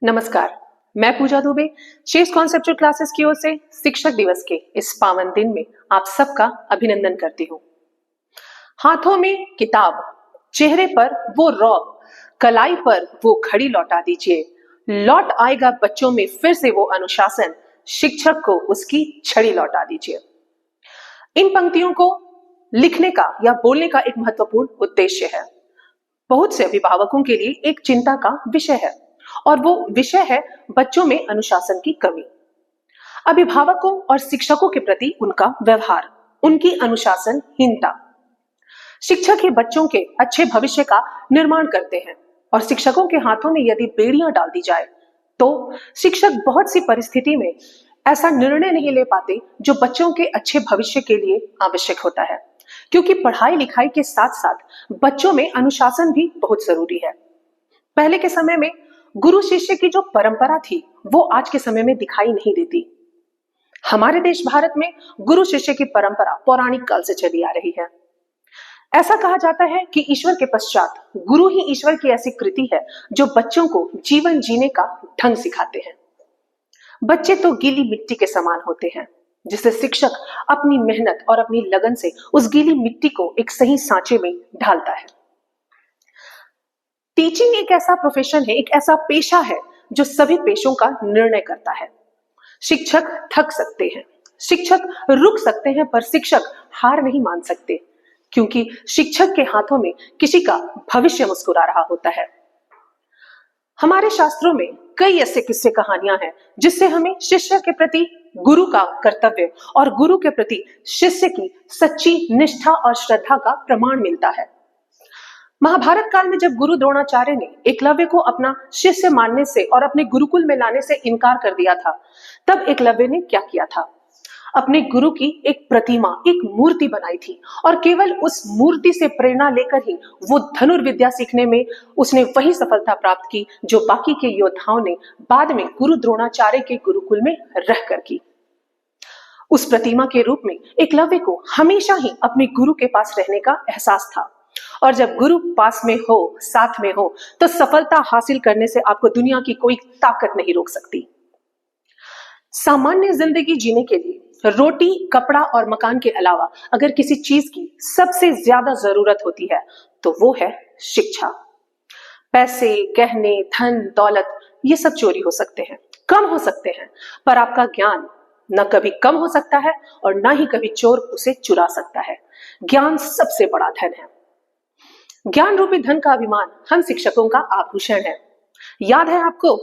नमस्कार, मैं पूजा दुबे शेष कॉन्सेप्चुअल क्लासेस की ओर से शिक्षक दिवस के इस पावन दिन में आप सबका अभिनंदन करती हूँ। हाथों में किताब, चेहरे पर वो रौब, कलाई पर वो घड़ी लौटा दीजिए। लौट आएगा बच्चों में फिर से वो अनुशासन, शिक्षक को उसकी छड़ी लौटा दीजिए। इन पंक्तियों को लिखने का या बोलने का एक महत्वपूर्ण उद्देश्य है। बहुत से अभिभावकों के लिए एक चिंता का विषय है और वो विषय है बच्चों में अनुशासन की कमी। अभिभावकों और शिक्षकों के प्रति उनका व्यवहार, उनकी अनुशासनहीनता। शिक्षक ही बच्चों के अच्छे भविष्य का निर्माण करते हैं और शिक्षकों के हाथों में यदि बेड़ियां डाल दी जाए तो शिक्षक बहुत सी परिस्थिति में ऐसा निर्णय नहीं ले पाते जो बच्चों के अच्छे भविष्य के लिए आवश्यक होता है, क्योंकि पढ़ाई लिखाई के साथ साथ बच्चों में अनुशासन भी बहुत जरूरी है। पहले के समय में गुरु शिष्य की जो परंपरा थी वो आज के समय में दिखाई नहीं देती। हमारे देश भारत में गुरु शिष्य की परंपरा पौराणिक काल से चली आ रही है। ऐसा कहा जाता है कि ईश्वर के पश्चात गुरु ही ईश्वर की ऐसी कृति है जो बच्चों को जीवन जीने का ढंग सिखाते हैं। बच्चे तो गीली मिट्टी के समान होते हैं, जिसे शिक्षक अपनी मेहनत और अपनी लगन से उस गीली मिट्टी को एक सही सांचे में ढालता है। टीचिंग एक ऐसा प्रोफेशन है, एक ऐसा पेशा है जो सभी पेशों का निर्णय करता है। शिक्षक थक सकते हैं, शिक्षक रुक सकते हैं, पर शिक्षक हार नहीं मान सकते, क्योंकि शिक्षक के हाथों में किसी का भविष्य मुस्कुरा रहा होता है। हमारे शास्त्रों में कई ऐसे किस्से कहानियां हैं जिससे हमें शिष्य के प्रति गुरु का कर्तव्य और गुरु के प्रति शिष्य की सच्ची निष्ठा और श्रद्धा का प्रमाण मिलता है। महाभारत काल में जब गुरु द्रोणाचार्य ने एकलव्य को अपना शिष्य मानने से और अपने गुरुकुल में लाने से इनकार कर दिया था, तब एकलव्य ने क्या किया था? अपने गुरु की एक प्रतिमा, एक मूर्ति बनाई थी और केवल उस मूर्ति से प्रेरणा लेकर ही वो धनुर्विद्या सीखने में उसने वही सफलता प्राप्त की जो बाकी के योद्धाओं ने बाद में गुरु द्रोणाचार्य के गुरुकुल में रहकर की। उस प्रतिमा के रूप में एकलव्य को हमेशा ही अपने गुरु के पास रहने का एहसास था, और जब गुरु पास में हो, साथ में हो, तो सफलता हासिल करने से आपको दुनिया की कोई ताकत नहीं रोक सकती। सामान्य जिंदगी जीने के लिए रोटी, कपड़ा और मकान के अलावा अगर किसी चीज की सबसे ज्यादा जरूरत होती है तो वो है शिक्षा। पैसे, गहने, धन, दौलत ये सब चोरी हो सकते हैं, कम हो सकते हैं, पर आपका ज्ञान न कभी कम हो सकता है और न ही कभी चोर उसे चुरा सकता है। ज्ञान सबसे बड़ा धन है। ज्ञान रूपी धन का अभिमान हम शिक्षकों का आभूषण है। याद है आपको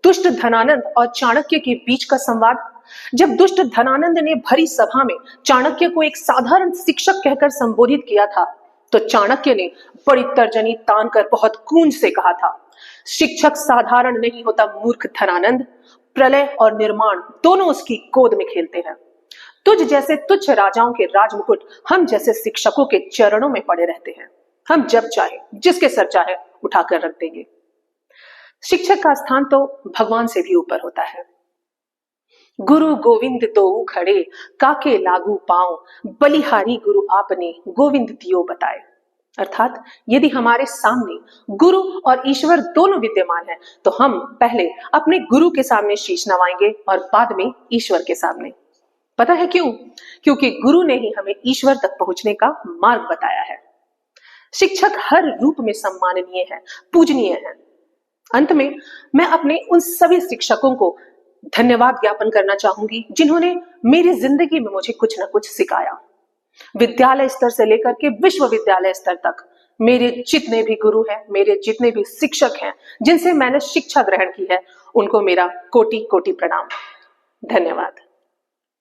दुष्ट धनानंद और चाणक्य के बीच का संवाद? जब दुष्ट धनानंद ने भरी सभा में चाणक्य को एक साधारण शिक्षक कहकर संबोधित किया था, तो चाणक्य ने बड़ी तर्जनी तान कर बहुत कूंज से कहा था, शिक्षक साधारण नहीं होता मूर्ख धनानंद, प्रलय और निर्माण दोनों उसकी गोद में खेलते हैं। तुझ जैसे तुच्छ राजाओं के राजमुकुट हम जैसे शिक्षकों के चरणों में पड़े रहते हैं। हम जब चाहे, जिसके सर चाहे उठाकर रख देंगे। शिक्षक का स्थान तो भगवान से भी ऊपर होता है। गुरु गोविंद दोऊ खड़े, काके लागू पांव, बलिहारी गुरु आपने, गोविंद दियो बताए। अर्थात यदि हमारे सामने गुरु और ईश्वर दोनों विद्यमान है तो हम पहले अपने गुरु के सामने शीश नवाएंगे और बाद में ईश्वर के सामने। पता है क्यों? क्योंकि गुरु ने ही हमें ईश्वर तक पहुंचने का मार्ग बताया है। शिक्षक हर रूप में सम्माननीय है, पूजनीय है। अंत में मैं अपने उन सभी शिक्षकों को धन्यवाद ज्ञापन करना चाहूंगी जिन्होंने मेरी जिंदगी में मुझे कुछ न कुछ सिखाया। विद्यालय स्तर से लेकर के विश्वविद्यालय स्तर तक मेरे जितने भी गुरु हैं, मेरे जितने भी शिक्षक हैं जिनसे मैंने शिक्षा ग्रहण की है, उनको मेरा कोटि कोटि प्रणाम। धन्यवाद।